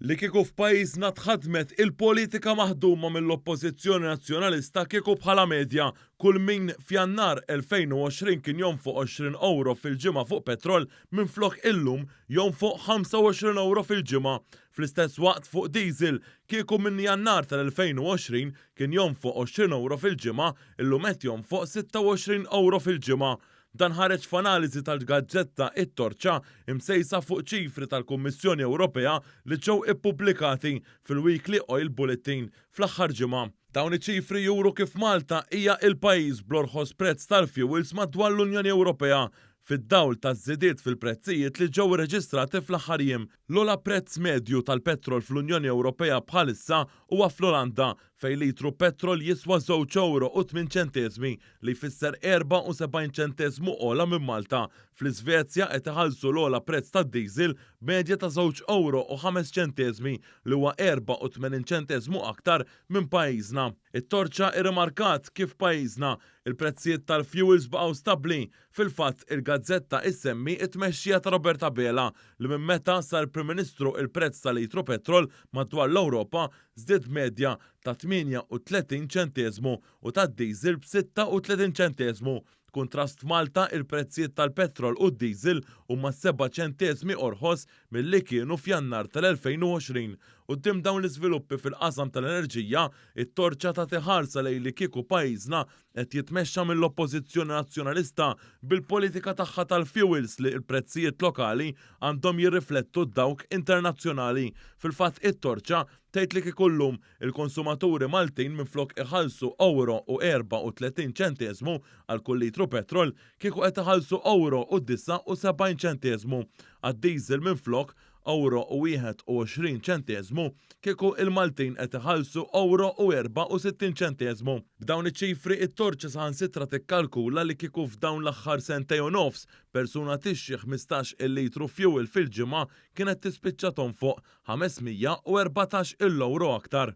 Li kieku f'pajjiżna tħadmet il-politika maħduma mill-Oppożizzjoni Nazzjonalista kieku bħala medja kull min f'Jannar 2020 kien jonfoq 20 euro fil-ġimgħa fuq petrol minflok illum jonfoq 25 euro fil-ġimgħa. Fl-istess waqt fuq diesel kieku minn Jannar tal-2020 kien jonfoq 20 euro fil-ġimgħa illum qed jonfoq 26 euro fil-ġimgħa. Dan ħareġ f'analiżi tal-gazzetta It-Torċa imsejsa fuq ċifri tal-Kummissjoni Ewropea li ġew ippubblikati fil-Weekly Oil Bulletin fl-aħħar ġimgħa. Dawn iċ-ċifri juru kif Malta hija l-pajjiż bl-orħos prezz tal-fuels madwar l-Unjoni Ewropea fid-dawl taż-żidiet fil-prezzijiet li ġew irreġistrati fl-aħħar jiem. L-ogħla prezz medju tal-petrol fl-Unjoni Ewropea bħalissa huwa fl-Olanda fejn litru petrol jiswa 2 euro u 8 ċentesmi li jfisser 74 ċentesmu ola minn Malta. Fl-Iżvezja qed iħallsu l-ogħla prezz tad-diesel medja ta' 2 euro u 5 ċentesmi li huwa 84 ċentesmu aktar minn pajjiżna. It-Torċa irrimarkat kif pajjiżna il-prezzijiet tal-fuels baqgħu stabbli. Fil-fatt il-gazzetta issemmi t-tmexxija ta' Roberta Bela li minn meta sar Prim Ministru il-prezz tal-litru petrol madwar l-Ewropa żdied medja ta' 38 ċentesmu u tad-diesel b'36 ċentesmu. Kontrast Malta il-prezzijiet tal-petrol u d-diesel huma 7 ċentesmi orħos milli kienu f'Jannar tal-2020. Quddiem dawn l-iżviluppi fil-qasam tal-enerġija, it-Torċa tagħti ħarsa lejn li kieku pajjiżna qed jitmexxa mill-Oppożizzjoni Nazzjonalista bil-politika tagħha tal-fuels li l-prezzijiet lokali għandhom jirriflettu dawk internazzjonali. Fil-fatt it-Torċa tgħid li kieku llum il-konsumaturi Maltin minflok iħallsu euro u 34 ċentesmu għal kull litru petrol kieku qed iħallsu euro u 79 ċentesmu. Għad-diesel minflok euro u 21 ċentesmu kieku il-Maltin qed iħallsu euro u 64 ċentesmu. B'dawn iċ-ċifri it-Torċa saħansitra tikkalkula li kieku f'dawn l-aħħar sentejn u nofs persuna tixxi 15 il-litru fuel fil-ġimgħa kienet tispiċċa tonfoq 514 euro aktar.